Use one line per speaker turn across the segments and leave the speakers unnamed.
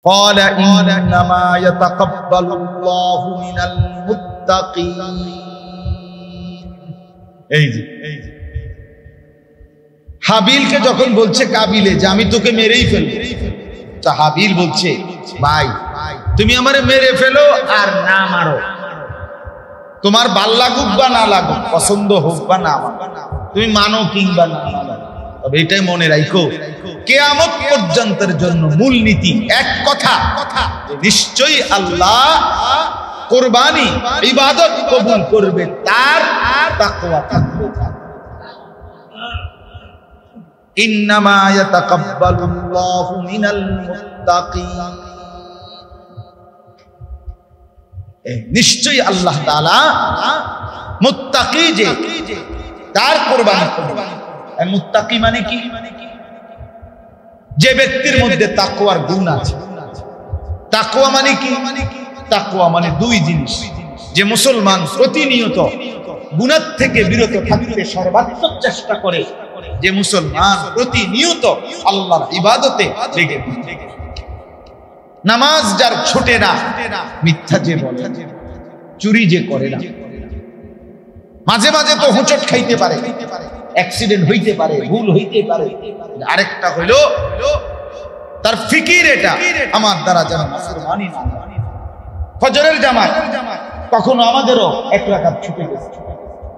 قال إنما يتقبل الله من المتقين এই যে হাবিলকে যখন বলছে কাবিলে যে আমি তোকে মেরেই ফেলব, তা হাবিল বলছে ভাই তুমি আমারে মেরে ফেলো আর না মারো, তোমার ভাল লাগুক বা না লাগুক, পছন্দ হোক বা না হোক, তুমি মানো কিংবা না মানো, তবে এটাই মনে রাখো কিয়ামত পর্যন্তের জন্য মূলনীতি এক কথা, নিশ্চয়ই আল্লাহ কুরবানি ইবাদত কবুল করবে তার তাকওয়া থাকবে। ইন্নামা ইয়াতাকাব্বালুল্লাহু মিনাল মুত্তাকিন, নিশ্চয়ই আল্লাহ তাআলা মুত্তাকি যে তার কুরবানি করবে। মুত্তাকি মানে কি? যে ব্যক্তির মধ্যে তাকওয়ার গুণ আছে। তাকওয়া মানে কি? তাকওয়া মানে দুই জিনিস, যে মুসলমান প্রতিনিয়ত গুনাহ থেকে বিরত থাকতে সর্বাত্মক চেষ্টা করে, যে মুসলমান প্রতিনিয়ত আল্লাহর ইবাদতে লেগে থাকে। নামাজ যার ছোটে না, মিথ্যা যে বলে, চুরি যে করে না, মাঝে মাঝে তো হোঁচট খাইতে পারে, অ্যাক্সিডেন্ট হইতে পারে, ভুল হইতে পারে, আরেকটা হইল তার ফিকির এটা আমার দ্বারা যেন নাফরমানি না হয়। ফজরের জামাত কখনো আমাদেরও এক রাকাত ছুটে গেছে,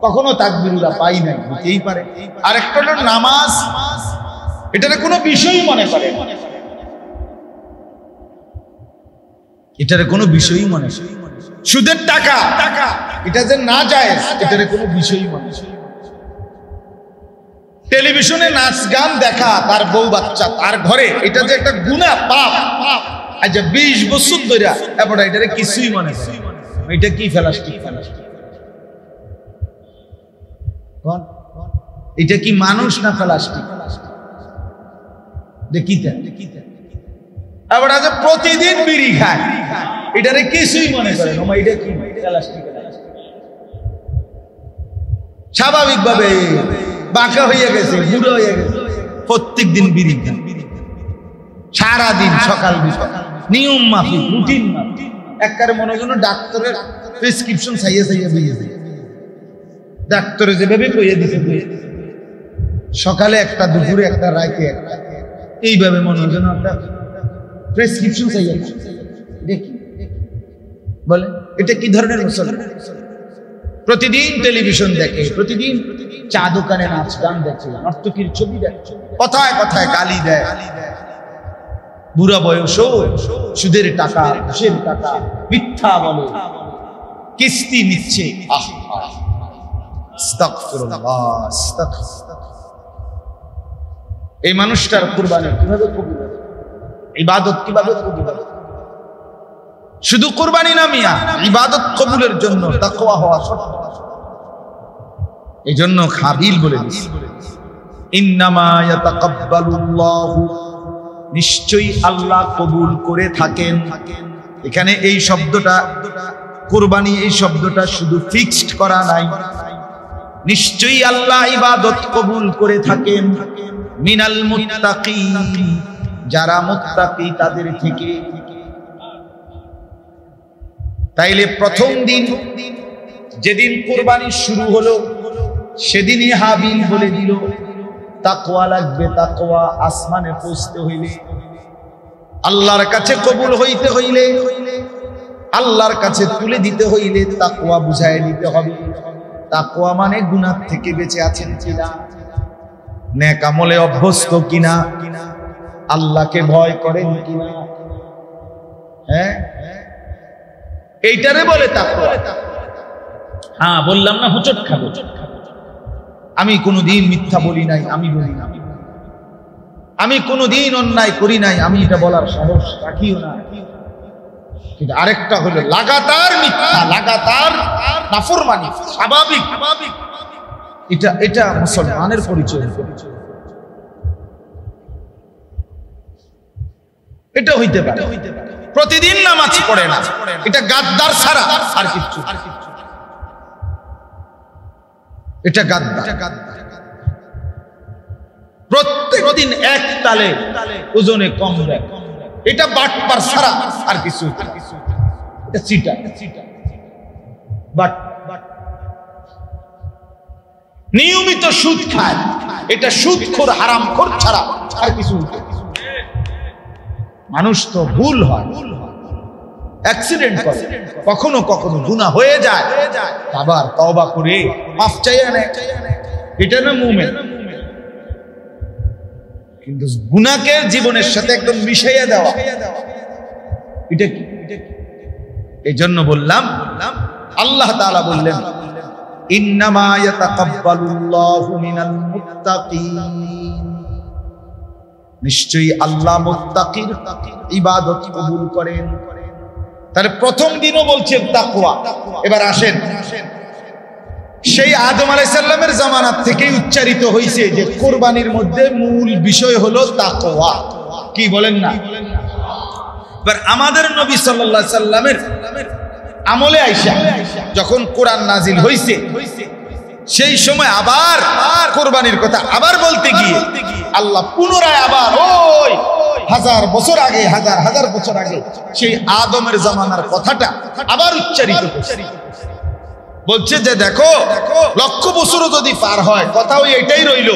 কখনো তাকবীরুল্লাহ পাই নাই, হতেই পারে। আরেকটা হলো নামাজ, এটারে কোনো বিষয়ই মনে করে, এটারে কোনো বিষয়ই মনে, সুদের টাকা এটা যে না যায় এটারে কোনো বিষয়ই মনে, টেলিভিশনে নাচ গান দেখা, তার বউ বাচ্চা তার ঘরে, এটা যে একটা গুনাহ পাপ, আজ 20 বছর ধরে এবার এটারে কিছুই মনে করে। এটা কি ফেলাস্টিক? এটা কি মানুষ না ফেলাস্টিক? দেখিতে এবার আজ প্রতিদিন বিড়ি খায়, এটারে কিছুই মনে করে না, এটা কি ফেলাস্টিক? স্বাভাবিক ভাবে বাঁকা হয়ে গেছে, বুড়ো হয়ে গেছে, প্রত্যেক দিন বিড়ি খায়, সারাদিন সকাল বিকাল নিয়ম মাফিক, রুটিন মাফিক, একবারে মনে হয় ডাক্তারের প্রেসক্রিপশন চাইয়ে চাইয়ে দিয়ে যায়, ডাক্তারে যেভাবে কইয়ে দিছে, সকালে একটা, দুপুরে একটা, রাতে একটা, এইভাবে মনে হয় একটা প্রেসক্রিপশন চাইয়ে দেখি বলে। এটা কি ধরনের মুসলমান? প্রতিদিন টেলিভিশন দেখে, প্রতিদিন চা দোকানে নাচ গান দেখে, নর্তকীর ছবি দেখে, কথায় কথায় গালি দেয়, বুড়া বয়সও সুদের টাকা, ঘুষের টাকা, মিথ্যা বলে, কিস্তি নিচ্ছে। আস্তাগফিরুল্লাহ, আস্তাগফিরুল্লাহ। এই মানুষটার কুরবানি কিভাবে কবুল হবে? ইবাদত কিভাবে কবুল হবে? শুধু কুরবানি না মিয়া, ইবাদত কবুলের জন্য তাকওয়া হওয়া শর্ত। এজন্য হাবিল বলে দিয়েছে ইন্নামা ইয়াতাকাব্বালুল্লাহু, নিশ্চয়ই আল্লাহ কবুল করে থাকেন। এখানে এই শব্দটা কুরবানি, এই শব্দটা শুধু ফিক্সড করা নাই, নিশ্চয়ই আল্লাহ ইবাদত কবুল করে থাকেন মিনাল মুত্তাকিন, যারা মুত্তাকি তাদের থেকে। তাইলে প্রথম দিন যেদিন কুরবানি শুরু হলো, সেদিনই হাবিল বলে দিল তাকওয়া লাগবে, তাকওয়া আসমানে পৌঁছতে হইলে, আল্লাহর কাছে কবুল হইতে হইলে, আল্লাহর কাছে তুলে দিতে হইলে তাকওয়া বুঝায় নিতে হবে। তাকওয়া মানে গুনাহ থেকে বেঁচে আছেন কিনা, নেক আমলে অভ্যস্ত কিনা, আল্লাহকে ভয় করেন কিনা, হ্যাঁ, এইটারে বলে তাকওয়া। হ্যাঁ, বললাম না হুচট খাবো, আমি কোনোদিন মিথ্যা বলি নাই, আমি বলি না, আমি কোনোদিন অন্যায় করি নাই, আমি এটা বলার সাহস রাখিও না। কিন্তু আরেকটা হলো লাগাতার মিথ্যা, লাগাতার নাফরমানি, স্বাভাবিক, এটা মুসলমানের পরিচয়। এটা হইতে পারে প্রতিদিন নামাজ পড়ে না, এটা গাদ্দার ছাড়া আর কিছু, এটা গাদ্দার। প্রত্যেক দিন এক তালে ওজনে কম দেয়, এটা বাটপার ছাড়া আর কিছু, এটা চিটা বাট। নিয়মিত সুদ খায়, এটা সুদখোর হারামখোর ছাড়া আর কিছু। মানুষ তো ভুল হয়, অ্যাক্সিডেন্ট করে, কখনো কখনো গুনাহ হয়ে যায়, আবার তওবা করে মাফ চাইয়া নেয়, এটা না মুমিন। কিন্তু গুনাহকে জীবনের সাথে একদম মিশাইয়া দেওয়া, এটা কি? এই জন্য বললাম, আল্লাহ তাআলা বললেন ইন্নামা ইয়াতাকাব্বালুল্লাহু মিনাল মুত্তাকিন, নিশ্চয়ই আল্লাহ মুত্তাকির ইবাদত কবুল করেন। তাহলে প্রথম দিনও বলছেন তাকওয়া। এবার আসেন, সেই আদম আলাইহিস সালামের জামানাত থেকেই উচ্চারিত হয়েছে যে কুরবানির মধ্যে মূল বিষয় হলো তাকওয়া। কি বলেন না? এবার আমাদের নবী সাল্লাল্লাহু আলাইহি সাল্লামের আমলে আয়েশা যখন কোরআন নাজিল হয়েছে, সেই সময় আবার কুরবানির কথা আবার বলতে গিয়ে আল্লাহ পুনরায় আবার ওই হাজার বছর আগে, হাজার বছর আগে সেই আদমের জামানার কথাটা আবার উচ্চারিত করছে। বলছে যে দেখো, লক্ষ বছরও যদি পার হয়, কথাও এটাই রইল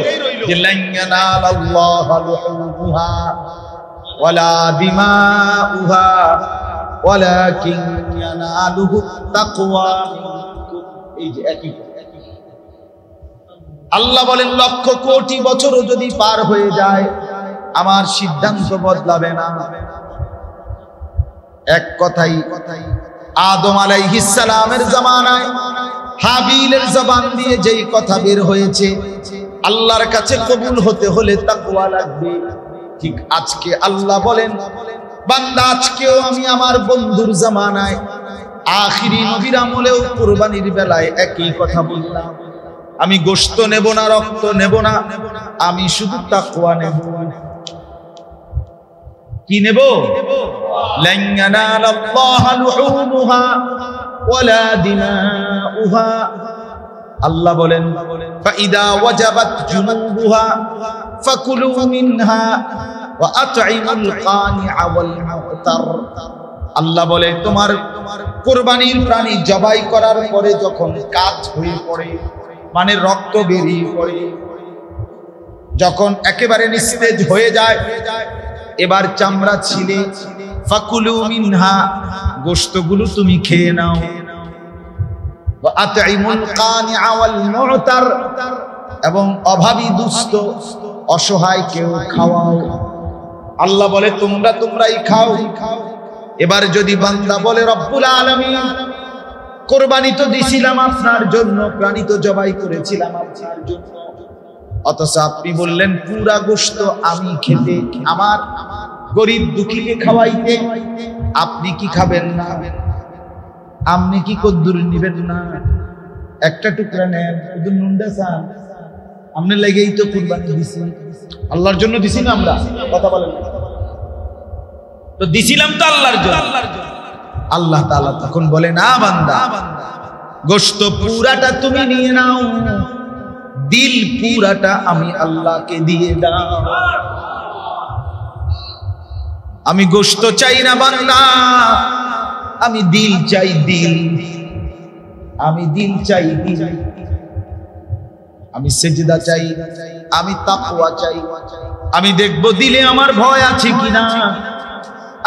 যে লান ইয়ানালাল্লাহা লুহুমুহা ওয়ালা দিমাউহা ওয়ালাকিন ইয়ানালুহুত তাকওয়া। এই যে একই আল্লাহ বলেন, লক্ষ কোটি বছরও যদি পার হয়ে যায়, আমার সিদ্ধান্ত বদলাবে না। এক কথাই আদম আলাইহিস সালামের জামানায় হাবিলের জবান দিয়ে যেই কথা বের হয়েছে, আল্লাহর কাছে কবুল হতে হলে তাকওয়া লাগবে। ঠিক আজকে আল্লাহ বলেন, বান্দা আজকেও আমি আমার বন্ধুর জামানায় আখিরি নবীর আমলেও কুরবানির বেলায় একই কথা বললাম, আমি গোশত নেব না, রক্ত নেব না, আমি শুধু তাকওয়া নেব। কি নেব? লান ইয়ানালাল্লাহা লুহুমুহা ওয়ালা দিমাউহা। আল্লাহ বলেন, ফাইদা ওয়াজাবাত জুনুবুহা ফাকুলু মিনহা ওয়া আতঈমুল কানিআ ওয়াল মু'তার। আল্লাহ বলে, তোমার কুরবানির প্রাণী জবাই করার পরে যখন কাজ হয়ে পড়ে, মানে রক্ত বেরিয়ে পড়ে, যখন একেবারে নিস্তেজ হয়ে যায়, এবার চামড়া ছিলে ফাকুলু মিনহা, গোশতগুলো তুমি খেয়ে নাও। ওয়া আতঈমুল কানিআ ওয়াল মু'তার, এবং অভাবী দুস্থ অসহায় কেউ খাওয়াও। আল্লাহ বলে, তোমরাই খাও। এবার যদি বান্দা বলে, রব্বুল আলামিন, কুরবানি তো দিছিলাম আপনার জন্য, প্রাণী তো জবাই করেছিলাম আপনার জন্য, অথচ আপনি বললেন পুরা গোশত আমি খেতে, আমার গরিব দুঃখীকে খাওয়াইতে, আপনি কি খাবেন না? আপনি কি কদ্দুর নিবেন না? একটা টুকরা নেন, শুধু নুনটা চান, আপনি লেগেই তো কুরবানি দিছি, আল্লাহর জন্য দিছি না আমরা? কথা বলেন তো, দিছিলাম তো আল্লাহর জন্য। আল্লাহ তাআলা তখন বলে, না বান্দা, গোশত পুরাটা তুমি নিয়ে নাও, দিল পুরাটা আমি আল্লাহকে দিয়ে দাও। আমি গোশত চাই না বান্দা, আমি দিল চাই, দিল। আমি দিল চাই, দিল। আমি সেজদা চাই, আমি তাকওয়া চাই। আমি দেখব দিলে আমার ভয় আছে কিনা,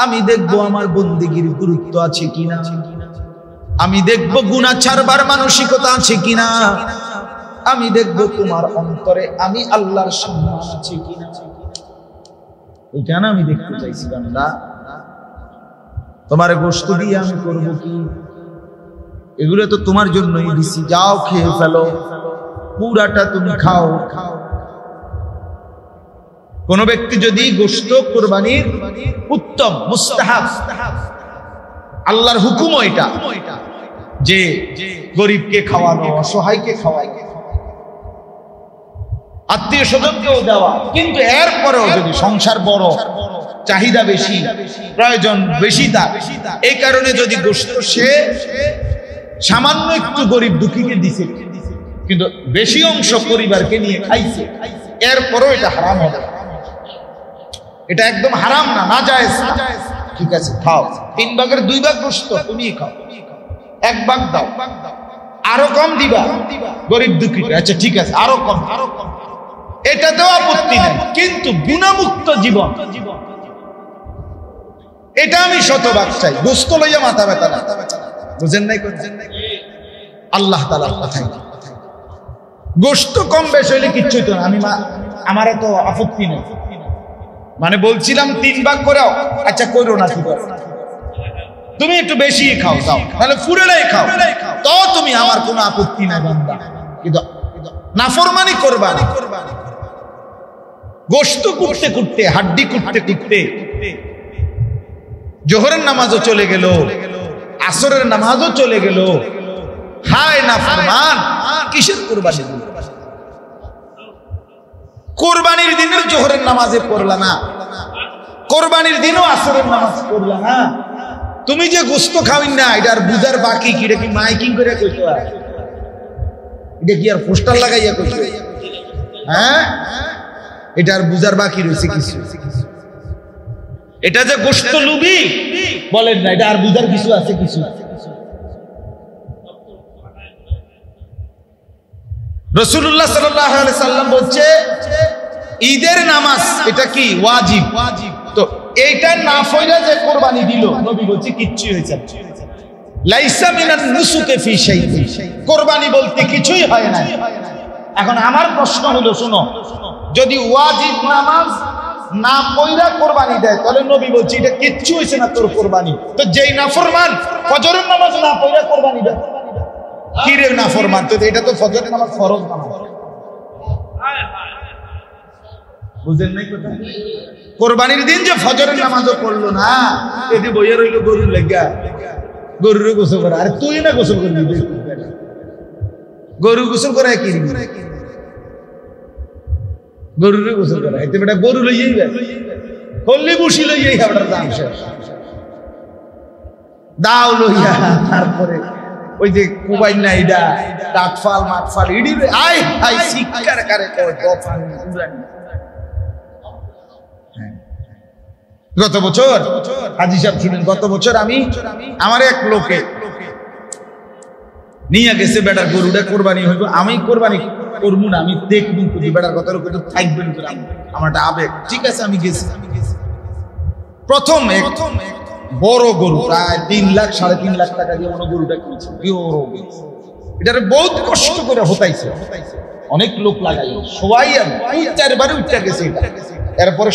আমি দেখব আমার বন্দেগীর গুরুত্ব আছে কিনা, আমি দেখব গুনাহ ছাড়বার মানসিকতা আছে কিনা, আমি দেখব তোমার অন্তরে আমি আল্লাহর সম্মান আছে কিনা। এটা না আমি দেখতে চাইছি বান্দা। তোমার গোশত দিয়ে আমি করব কি? এগুলো তো তোমার জন্যই দিছি, যাও খেয়ে ফেলো, পুরাটা তুমি খাও। কোন ব্যক্তি যদি গোশত কুরবানির উত্তম মুস্তাহাব, আল্লাহর হুকুম এটা যে গরিবকে খাওয়ানো, অসহায়কে খাওয়ানো, আত্মীয় স্বজনকেও দেওয়া, কিন্তু এরপরেও যদি সংসার বড়, চাহিদা বেশি, প্রয়োজন বেশি, তার এই কারণে যদি গোশত সে সামান্য একটু গরিব দুঃখীকে দিছে, কিন্তু বেশি অংশ পরিবারকে নিয়ে খাইছে, এরপরও এটা হারাম হবে। এটা একদম হারাম না, নাজায়েজ না। ঠিক আছে, খাও। 3 ভাগের 2 ভাগ গোশত তুমিই খাও, 1 ভাগ দাও। আরো কম দিবা গরিব দুঃখী। আচ্ছা ঠিক আছে, আরো কম, এটাতেও আপত্তি নেই। কিন্তু গুনাহমুক্ত জীবন, এটা আমি শতভাগ চাই। গোশত লইয়া মাথা ব্যথা না, বুঝেন নাই? আল্লাহ তাআলার কথাই। গোশত কম বেশি হইলে কিচ্ছুই তো না, আমার তো আপত্তি নেই। মানে বলছিলাম 3 ভাগ করেও, আচ্ছা করো না, ঠিক আছে তুমি একটু বেশি খাও, দাও, তাহলে পুরোটাই খাও, তো তুমি, আমার কোনো আপত্তি নাই বান্দা। কিন্তু নাফরমানি করবা না। গোশত কুটতে কুটতে, হাড্ডি কুটতে কুটতে জোহরের নামাজও চলে গেল, আসরের নামাজও চলে গেল। হায় নাফরমান, কিসের কুরবানি? কোরবানির দিনের জোহরের নামাজে পড়লা না, কোরবানির দিনও আসরের নামাজ পড়লা না। তুমি যে গোশত খাওয়াই না, এটার বুঝার বাকি কি? এটা কি মাইকিং করে কইতো? এটা কি আর পোস্টার লাগাইয়া কইতো? হ্যাঁ, এটার বুঝার বাকি রয়েছে কিছু? এটা যে গোশত লুবি বলেন না, এটা আর বুঝার কিছু আছে? কিছু রাসূলুল্লাহ সাল্লাল্লাহু আলাইহি সাল্লাম বলছে ঈদের নামাজ এটা কি ওয়াজিব। তো এইটা না পড়লে যে কুরবানি দিল, নবী বলছে কিচ্ছু হইছে না। লাইসা মিনান নুসুকে ফি শাইইন, কুরবানি বলতে কিছুই হয় না। এখন আমার প্রশ্ন হলো, শুনো, যদি ওয়াজিব নামাজ না পড়া কুরবানি দেয়, তাহলে নবী বলছে এটা কিচ্ছু হইছে না তোর কুরবানি। তো যেই নাফরমান ফজরের নামাজ না পড়া কুরবানি দেয়, কি রে নাফরমান? তো এটা তো ফজরের নামাজ ফরজ নামাজ, বুঝেন নাই কথা? কোরবানির দিন যে ফজরের নামাজও পড়লো না, এটি বইয়া রইল গরুর লেগা, গরুর গোসল করে। আরে তুই না গোসল করবি, গরু গোসল করে কি? গরুর গোসল করে, এতে বেটা গরু লইয়াই হল্লি বুসি লইয়াই আপনার দাম শেষ, দাও লইয়া। তারপরে ওই যে কুবাইন না, ইডা টাটফাল মাটফাল ইডি আই আই শিক্ষার কারে কয় দফান পুরানি। গত বছর হাজী সাহেব শুনেন, গত বছর আমি আমার এক লোকে নিয়ে গেছে, বেটার গরুটা কোরবানি হইব, আমি কোরবানি করবো না, আমি দেখবো বেটার কথার উপর থাকবেন, আমার একটা আবেগ। ঠিক আছে, আমি গেছি। প্রথম বড় গরু, প্রায় 3 লাখ 3.5 লাখ টাকা দিয়ে মনে গরুটা কিনেছে। এটারে বহুত কষ্ট করে হতাইছে, অনেক লোক লাগাই, সবাই 3-4 উঠতে গেছে এটা। এরপরে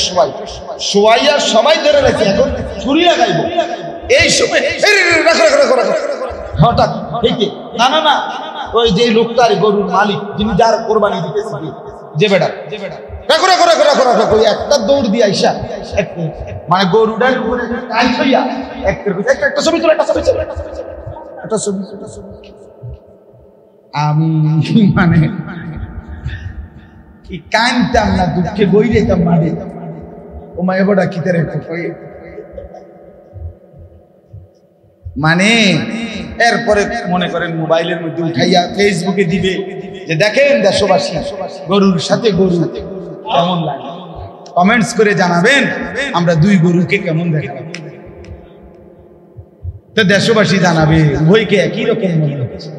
সবাই ধরে রাখছে, এখন ছুরি লাগাইব। এই সময় হঠাৎ না না না, ওই যে লোকটার গরুর মালিক, যিনি যার কোরবানি দিতেছে, যে বেটা একটা দৌড় দিয়ে আইসা, মানে গরুটার উপরে একটা ছবি তোলা, একটা ছবি। আমি মানে কানতাম না, দুঃখে বই রেতাম মারে, ও মায়ে বড়া কি তার মানে। এরপরে মনে করেন মোবাইলের মধ্যে উঠাইয়া ফেসবুকে দিবে যে দেখেন দেশবাসী, গরুর সাথে গরু কেমন লাগে, কমেন্টস করে জানাবেন আমরা 2 গরুকে কেমন দেখাবো। তো দেশবাসী জানাবে উভয়কে একই রকম মনে হচ্ছে।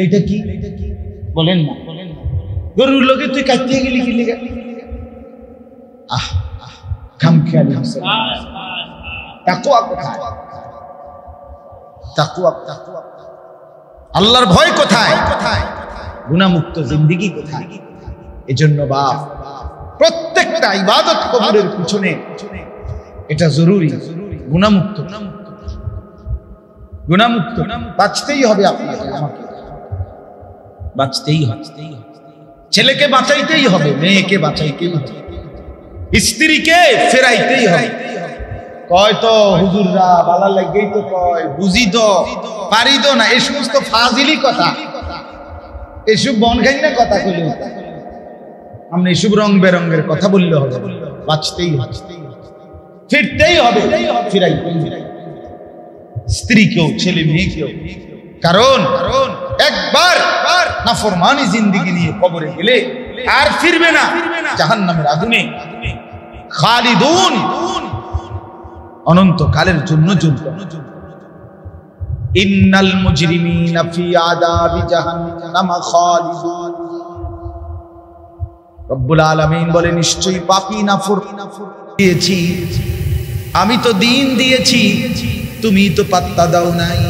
এটা কি বলেন না, গরুর লোকে তুই কাটতে গেলি কি লিগা? খামখেয়ালি তাকওয়া কোথায়? তাকওয়া আল্লাহর ভয় কোথায়? গুনাহমুক্ত জিন্দেগি কোথায়? এজন্য বাপ, প্রত্যেকটা ইবাদত কবুলের পিছনে এটা জরুরি, গুনাহমুক্ত। বাঁচতেই হবে আপনাকে, আমাকে বাঁচতেই হবে। ছেলেকে বাঁচাইতেই হবে, মেয়েকে বাঁচাইতেই হবে, স্ত্রীকে ফেরাইতেই হবে। কয় তো হুজুররা বালা লাগেই তো কয়, বুঝি তো পারি তো না, এই সমস্ত ফাজিলি কথা, এসব বনখাই না কথা কইলে আমরা এসব রং বেরঙের কথা বললে হবে। বাঁচতেই হবে, ফিরতেই হবে, ফিরাইতেই হবে স্ত্রীকেও, ছেলে মেয়েকেও। কারণ একবার নাফরমানি জিন্দেগি নিয়ে কবরে গেলে আর ফিরবে না জাহান্নামের আগুনে খালিদুন, অনন্তকালের জন্য জ্বলবে। ইন্নাল মুজরিমিনা ফি আযাবি জাহান্নাম খালিদুন। রব্বুল আলামিন বলে নিশ্চয়ই পাপী নাফরমান দিয়েছি, আমি তো দিন দিয়েছি, তুমি তো পাত্তা দাও নাই।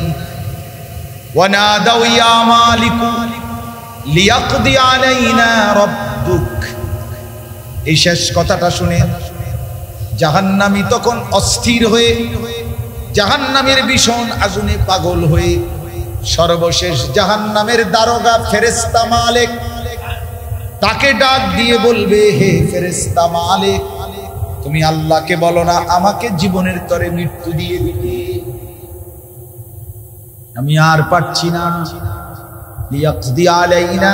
ওয়ানাদাউ ইয়া মালিকু লিয়াকদি আলাইনা রাব্বুক। এই শেষ কথাটা শুনে জাহান্নামী তখন অস্থির হয়ে, জাহান্নামের ভীষণ আগুনে পাগল হয়ে সর্বশেষ জাহান্নামের দারোগা ফেরেশতা মালিক তাকে ডাক দিয়ে বলবে, হে ফেরেশতা মালিক, তুমি আল্লাহকে বলো না আমাকে জীবনের তরে মৃত্যু দিয়ে দিতে, আমি আর পারছি না। লিয়াকদি আলাইনা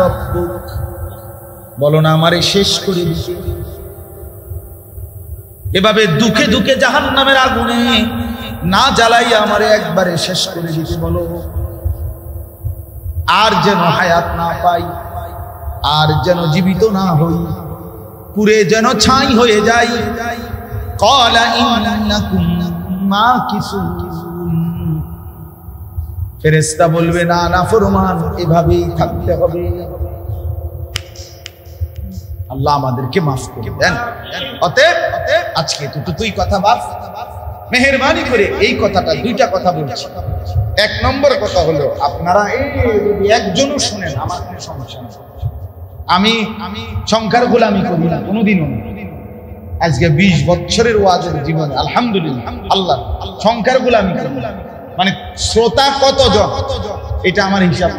রাব্বুক, বলো না আমারে শেষ করে দিতে। এভাবে দুঃখে দুঃখে জাহান্নামের আগুনে না জ্বালাই আমারে একবারে শেষ করে দিতে বলো, আর যেন হায়াত না পাই, আর যেন জীবিত না হই, পুরে যেন ছাই হয়ে যাই। ক্বালা ইন্নাকুম মাকিসুন। ফেরেশতা বলবে না নাফরমান, এভাবেই থাকতে হবে। আল্লাহ আমাদেরকে মাফ করে দেন। অতএব আজকে তুই কথা বাপ, মেহেরবানি করে এই কথাটা, দুইটা কথা বলছি। এক নম্বর কথা হলো, আপনারা যদি একজনও শুনেন আমার কোনো সমস্যা নেই, আমি সংখ্যার গোলামি করি না কোনোদিনও। আজকে 20 বছরের ওয়াজের জীবনে আলহামদুলিল্লাহ আল্লাহ সংখ্যার গোলামি করি না। মানে শ্রোতা কতজন এটা আমার হিসাব।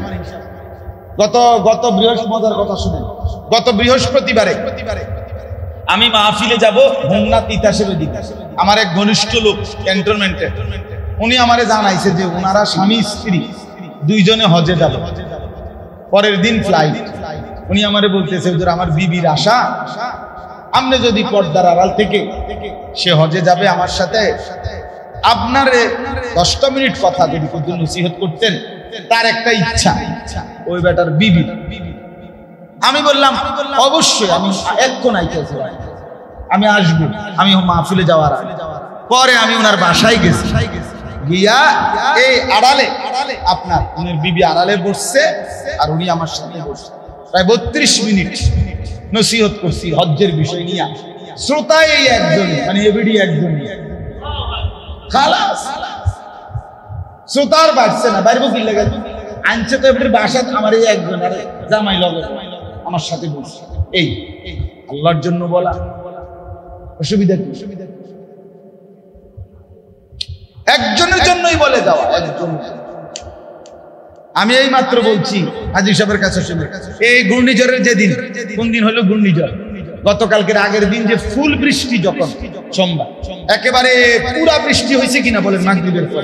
গত বৃহস্পতিবার কথা শুনেন, গত বৃহস্পতিবারে আমি মাহফিলে যাব হোমনা তিতাসের দিকে। আমার এক ঘনিষ্ঠ লোক ক্যান্টনমেন্টে, উনি আমারে জানাইছে যে ওনারা স্বামী স্ত্রী দুইজনে হজে যাবে, পরের দিন ফ্লাইট। উনি আমারে বলতেছে হুজুর আমার বিবির আশা, আপনি যদি পর্দার আড়াল থেকে সে হজে যাবে আমার সাথে, আপনারে 10 মিনিট কথা যদি কোনো নসিহত করতেন, তার একটা ইচ্ছা ওই বেটার বিবি। আমি বললাম অবশ্যই, আমি এক্ষণ আইতেছি, আমি আসবো, আমি মাহফিলে যাওয়ার আগে। পরে আমি ওনার বাসায় গেছি, গিয়া এই আড়ালে আপনার উনার বিবি আড়ালে বসছে আর উনি আমার সাথে বসছে। প্রায় 32 মিনিট নসিহত করছি হজ্জের বিষয় নিয়ে। শ্রোতা এই একজন, মানে এবিডি একজন, খালাস শ্রোতার বাড়ছে না, বাইরে কি লাগে আনছে তো এবিডির বাসা আমার এই একজন, আরে জামাই লগে আমার সাথে বসছে। এই আল্লাহর জন্য বলা, অসুবিধা কি? একজনের জন্যই বলে দেওয়া, একজন। আমি এই মাত্র বলছি হাজী সাহেবের কাছে শুনে, এই ঘূর্ণিঝড়ের যেদিন, কোন দিন হলো ঘূর্ণিঝড়? গতকালকের আগের দিন যে ফুল বৃষ্টি, যখন সোমবার একেবারে পুরা বৃষ্টি হয়েছে কিনা বলেন মাগরিবের পর,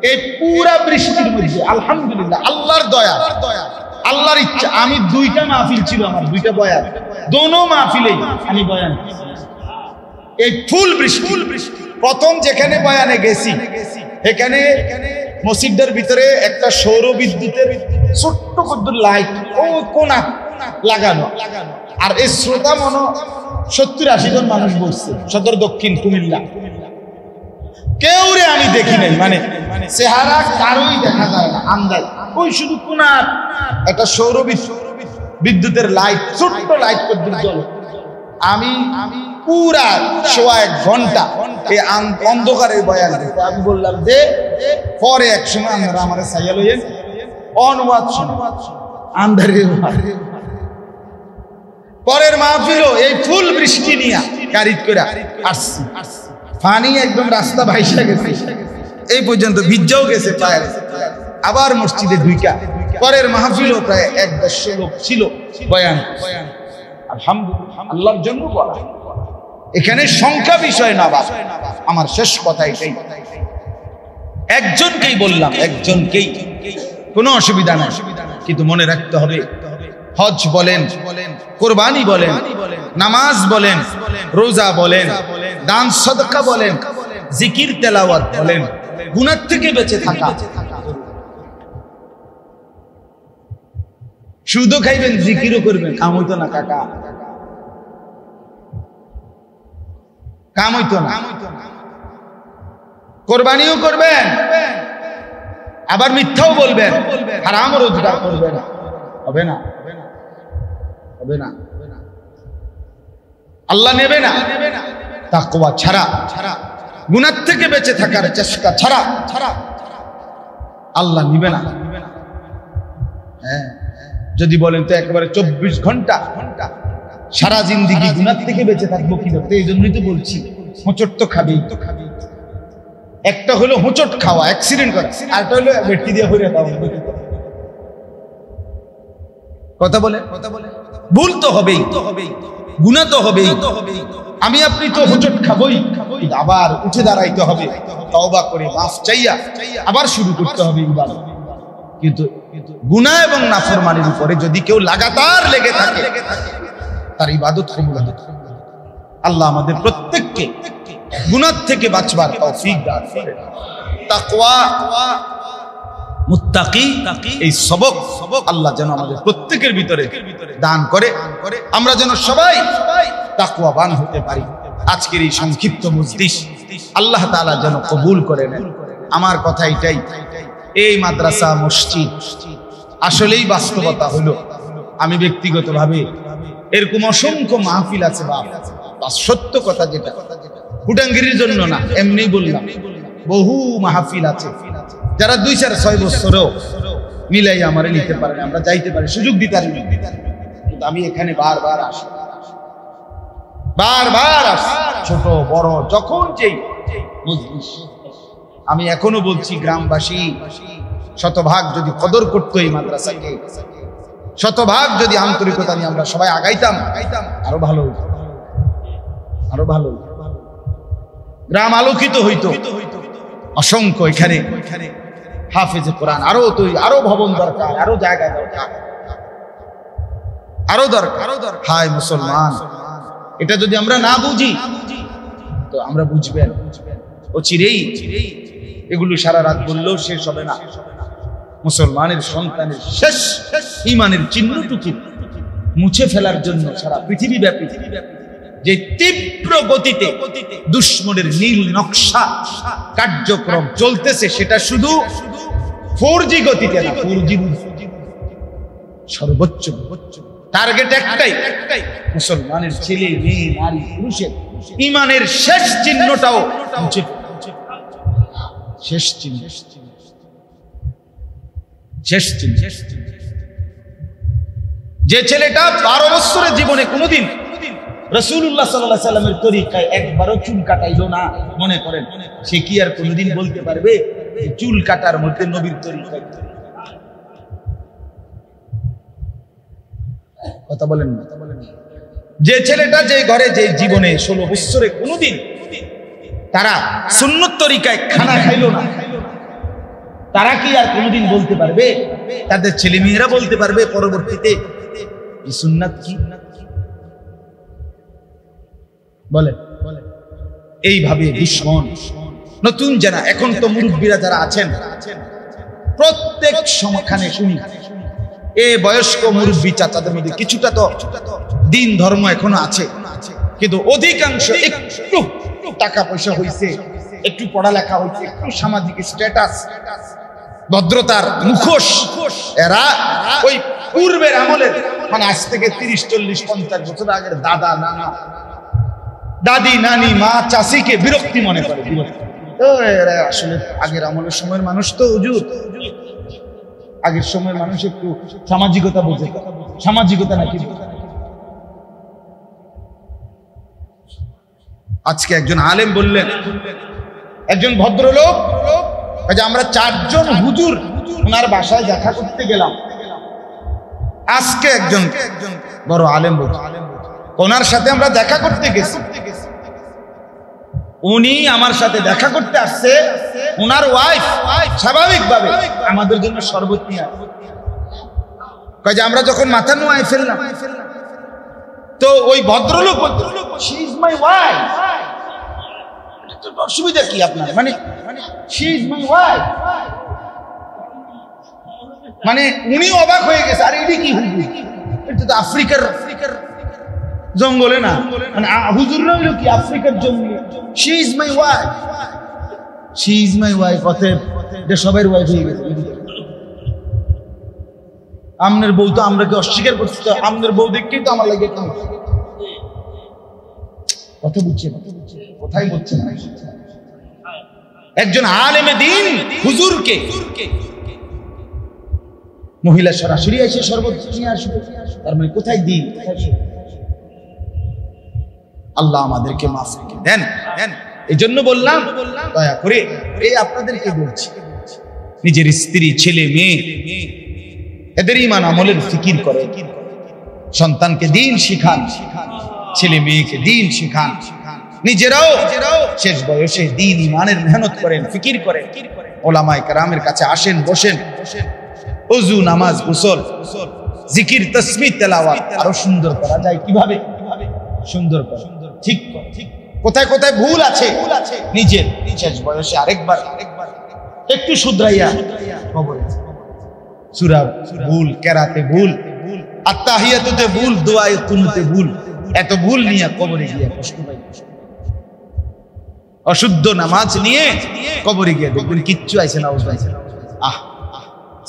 এই পুরা বৃষ্টির মধ্যে আলহামদুলিল্লাহ আল্লাহর দয়া, আল্লাহর ইচ্ছা, আমি 2টা মাহফিল ছিল আমার, 2টা বয়ান, দোনো মাহফিলেই আমি বয়ান। এই ফুল বৃষ্টি, প্রথম যেখানে বয়ানে গেছি এখানে মসজিদের ভিতরে একটা সৌর বিদ্যুতের ছোট্ট কদ্দুর লাইট ও কোনা লাগানো, আর এই শ্রোতা মনে 70-80 জন মানুষ বসছে, সদর দক্ষিণ কুমিল্লা। কেউ রে আমি দেখি নাই, মানে চেহারা কারোই দেখা যায় না, আন্দাজ ওই শুধু কোনার একটা সৌর বিদ্যুতের লাইট, ছোট্ট লাইট কদ্দুর জ্বলে। আমি পুরা 1.5 ঘন্টা এই অন্ধকারের বয়ান দিতে, আমি বললাম যে পরে এক সময় আপনারা আমার সাইয়া লইয়েন অনুবাদ শোনো, আন্ধারে পরের মাহফিলও এই ফুল বৃষ্টি নিয়ে গাড়িত করে আসছি, পানি একদম রাস্তা ভাইসা গেছে, এই পর্যন্ত ভিজাও গেছে পায়ের। আবার মসজিদে ঢুইকা পরের মাহফিলও প্রায় 150 লোক ছিল বয়ান। আলহামদুলিল্লাহ আল্লাহর জন্য বলা, এখানে সংখ্যা বিষয় না বাবা। আমার শেষ কথা এটাই, একজনকেই বললাম, একজনকেই, কোনো অসুবিধা নাই, কিন্তু মনে রাখতে হবে হজ বলেন, কোরবানি বলেন, নামাজ বলেন, রোজা বলেন, দান সদকা বলেন, জিকির তেলাওয়াত বলেন, গুনাহ থেকে বেঁচে থাকা, সুদও খাইবেন, জিকিরও করবেন, কাম হইতো না কাকা, কাম হইতো না। কোরবানিও করবেন, আবার মিথ্যাও বলবেন, হারামও রোজগার করবেন, হবে না, হবে না, আল্লাহ নেবে না। তাকওয়া ছাড়া, গুনাহ থেকে বেঁচে থাকার চেষ্টা ছাড়া আল্লাহ নিবে না। হ্যাঁ, যদি বলেন তো একেবারে 24 ঘন্টা সারা জিন্দেগি গুনাহ থেকে বেঁচে থাকবো কিনা, তো এই জন্যই তো বলছি হোঁচট তো খাবেই। একটা হলো হোঁচট খাওয়া, অ্যাক্সিডেন্ট করা, আরটা হলো বেটি দিয়ে হইরে দাও। কথা বলে ভুল তো হবেই, গুনাহ তো হবেই। আমি আপনি তো হোঁচট খাবই, আবার উঠে দাঁড়াইতে হবে, তওবা করে মাফ চাইয়া আবার শুরু করতে হবে ইবাদত। কিন্তু গুনাহ এবং নাফরমানির উপরে যদি কেউ লাগাতার লেগে থাকে, তার ইবাদত কবুল হবে। আল্লাহ আমাদের প্রত্যেককে গুনাহ থেকে বাঁচবার তৌফিক দান করেন। তাকওয়া, মুত্তাকি, এই সবক আল্লাহ যেন আমাদের প্রত্যেকের ভিতরে দান করে, আমরা যেন সবাই তাকওয়াবান হতে পারি। আজকের এই সংক্ষিপ্ত মজলিস আল্লাহ তাআলা যেন কবুল করে নেন। আমার কথা এটাই, এই মাদ্রাসা মসজিদ আসলেই বাস্তবতা হলো। আমি ব্যক্তিগতভাবে এরকম অসংখ্য মাহফিল আছে, বা সত্য কথা যেটা, হুটাঙ্গিরির জন্য না, এমনি বললাম, বহু মাহফিল আছে যারা 2-4-6 বছরও মিলাই আমারে নিতে পারে, আমরা যাইতে পারি, সুযোগ দিতে পারি। কিন্তু আমি এখানে বারবার আসি, ছোট বড় যখন যেই মজলিস, আমি এখনো বলছি গ্রামবাসী শতভাগ যদি কদর করতো এই মাদ্রাসাকে, শতভাগ যদি আন্তরিকতা নিয়ে আমরা সবাই আগাইতাম, আরো ভালো হইতো, আরো ভালো হইতো, গ্রাম আলোকিত হইতো। অসংখ্য এখানে হাফেজে কোরআন আরো ভবন দরকার, আরো জায়গা দরকার, আরো দরকার। হায় মুসলমান, এটা যদি আমরা না বুঝি তো আমরা বুঝবেন ও চিরেই এগুলো সারা রাত বললেও শেষ হবে না। মুসলমানের সন্তানের শেষ ঈমানের চিহ্নটুকু মুছে ফেলার জন্য সারা পৃথিবী ব্যাপী যে তীব্র গতিতে দুশমনের নীল নকশা কার্যক্রম চলতেছে, সেটা শুধু 4G গতিতে না, 4G সর্বোচ্চ টার্গেট একটাই, মুসলমানের ছেলে মেয়ে নারী পুরুষের ঈমানের শেষ চিহ্নটাও মুছে ফেলা। শেষ চিহ্ন, শেষ চিহ্ন। যে ছেলেটা 12 বছরের জীবনে কোনোদিন রাসূলুল্লাহ সাল্লাল্লাহু আলাইহি সাল্লামের তরিকায় একবারও চুল কাটাইলো না, মনে করেন সে কি আর কোনোদিন বলতে পারবে চুল কাটার মধ্যে নবীর তরিকা? কথা বলেন না। যে ছেলেটা যে ঘরে যে জীবনে 16 বছরে কোনোদিন তারা সুন্নত তরিকায় খানা খাইলো না, তারা কি আর কোনোদিন বলতে পারবে, তাদের ছেলে মেয়েরা বলতে পারবে পরবর্তীতে এই সুন্নাত কি? বলে এইভাবে দুশমন নতুন যারা, এখন তো মুরব্বীরা যারা আছেন প্রত্যেক সময়খানে শুনি এ বয়স্ক মুরব্বী চাচাদের মধ্যে কিছুটা তো দিন ধর্ম এখনো আছে, কিন্তু অধিকাংশ একটু টাকা পয়সা হইছে, একটু পড়ালেখা হইছে, একটু সামাজিক স্ট্যাটাস, ভদ্রতার মুখোশ, এরা ওই পূর্বের আমলের, মানে আজ থেকে 30-40-50 বছর আগের দাদা নানা দাদি নানি মা চাষিকে বিরক্তি মনে করে। এরা আসলে আগের আমলের সময়ের মানুষ তো হুজুর, আগের সময়ের মানুষ একটু সামাজিকতা বোঝে, সামাজিকতা নাকি। আজকে একজন আলেম বললেন, একজন ভদ্রলোক, আমরা 4 জন হুজুর ওনার বাসায় দেখা করতে গেলাম। আজকে একজন বড় আলেম বলছে ওনার সাথে আমরা দেখা করতে গেছি, উনি আমার সাথে দেখা করতে আসছে, ওনার ওয়াইফ স্বাভাবিকভাবে আমাদের জন্য শরবত নিয়ে আসছে। কয় যে আমরা যখন মাথা নোয়ায় ফেললাম, তো ওই ভদ্রলোক শি ইজ মাই ওয়াইফ। অসুবিধা কি আপনার, মানে শি ইজ মাই ওয়াইফ, মানে উনি অবাক হয়ে গেছে, আরে এটি কি হুজুর, এটা তো আফ্রিকার জঙ্গলে না, মানে হুজুররা হইল কি আফ্রিকার জঙ্গলে। She is my wife, she is my wife, অতএব এটা সবার ওয়াইফ হয়ে গেছে। আমনের বউ তো আমরা কি অস্বীকার করছি? তো আমনের বউ দেখতেই তো আমার লাগে কথা বুঝছে, কোথায় বুঝছে না। একজন আলেমে দ্বীন হুজুরকে মহিলা সরাসরি এসে শরবত নিয়ে আসবে, তার মানে কোথায় দিন? আল্লাহ আমাদেরকে মাফ করে দেন। এই জন্য বললাম, দয়া করে এই আপনাদেরকে বলছি, নিজের স্ত্রী, ছেলে, মেয়ে এদের ঈমান আমলের ফিকির করে, সন্তানকে দ্বীন শিখান, ছেলে মেয়েকে দ্বীন শিখান, নিজেরাও শেষ বয়সে দ্বীন ঈমানের মেহনত করেন, ফিকির করেন, ওলামায়ে কেরামের কাছে আসেন, বসেন, ওযু, নামাজ, গোসল, জিকির, তাসবিহ, তেলাওয়াত আরো সুন্দর করা যায় কিভাবে? সুন্দর করা, ঠিক কোথায় কোথায় ভুল আছে নিজের শেষ বয়সে আরেকবার একটু শুধরাইয়া কবরে, সূরা ভুল, কেরাতে ভুল, আত্তাহিয়াতুতে ভুল, দোয়ায়ে কুনুতে ভুল, এত ভুল নিয়ে কবরে গিয়ে কষ্ট পাই। অশুদ্ধ নামাজ নিয়ে কবরে গিয়ে দেখবেন কিচ্ছু আইছে না, আহ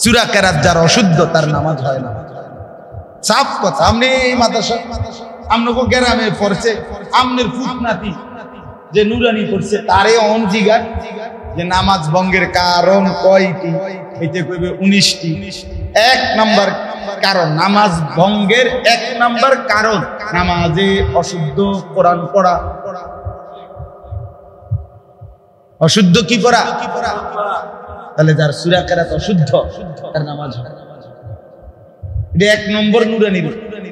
সূরা কেরাত যার অশুদ্ধ তার নামাজ হয় না। সাফ কথা। আমনে এই মাদ্রাসা আমনগো গ্রামে পড়ছে, আমনের ফুটনাতি যে নুরানি পড়ছে তারে অন জিগার যে নামাজ ভঙ্গের কারণ কয়টি, এতে কইবে 19টি। 1 নাম্বার কারণ নামাজ ভঙ্গের 1 নাম্বার কারণ নামাজে অশুদ্ধ কোরআন পড়া। অশুদ্ধ কি পড়া? তাহলে যার সূরা কেরাত অশুদ্ধ তার নামাজ হয় না। এটা 1 নম্বর নুরানি,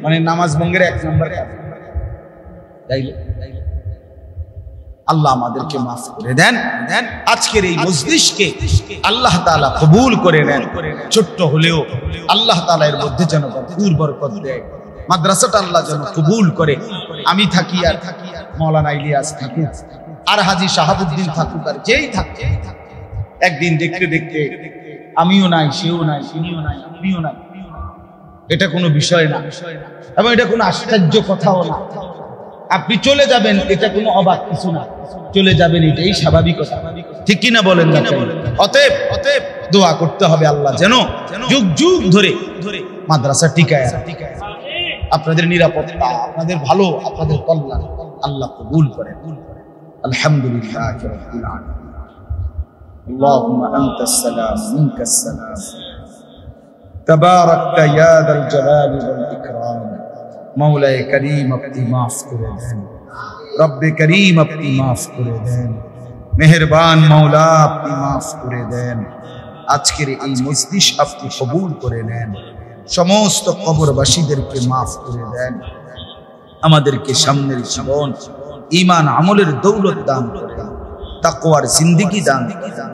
মানে নামাজ ভঙ্গের 1 নম্বর কারণ। তাইলে আল্লাহ আমাদেরকে মাফ করে দেন। আজকের এই মজলিসকে আল্লাহ তাআলা কবুল করে নেন। ছোট্ট হলেও আল্লাহ তাআলা এর মধ্যে যেন ভরপুর বরকত দেয়। মাদ্রাসাটা আল্লাহ যেন কবুল করে। আমি থাকি আর মাওলানা ইলিয়াস থাকুক, আর হাজী শাহাবুদ্দিন থাকুক, আর যেই থাকে, একদিন দেখতে দেখতে আমিও নাই, সেও নাই, তিনিও নাই, আপনিও নাই। এটা কোনো বিষয় না, এবং এটা কোনো আশ্চর্য কথাও না। আপনি চলে যাবেন, এটা কোনো অবাক কিছু না। চলে যাবেন, এটাই স্বাভাবিকতা, ঠিক কিনা বলেন না? অতএব দোয়া করতে হবে আল্লাহ যেন যুগ যুগ ধরে মাদ্রাসা টিকায়, আপনাদের নিরাপত্তা, আপনাদের ভালো, আপনাদের কল্যাণ আল্লাহ কবুল করেন। আলহামদুলিল্লাহি রাব্বিল আলামিন। আল্লাহুম্মা আনতাস সালাম মিনকাস সালাম তাবারাকতা ইয়া যাল জালালি ওয়াল ইকরাম। মওলায়ে করিম আপনি মাফ করে দেন, রব্বে করিম আপনি মাফ করে দেন, মেহেরবান মওলা আপনি মাফ করে দেন। আজকের এই মজলিস আপনি কবুল করে নেন, সমস্ত কবরবাসীদেরকে মাফ করে দেন। আমাদেরকে সামনের জীবন ঈমান আমলের দৌলত দান করেন, তাকওয়ার জিন্দেগি দান করেন।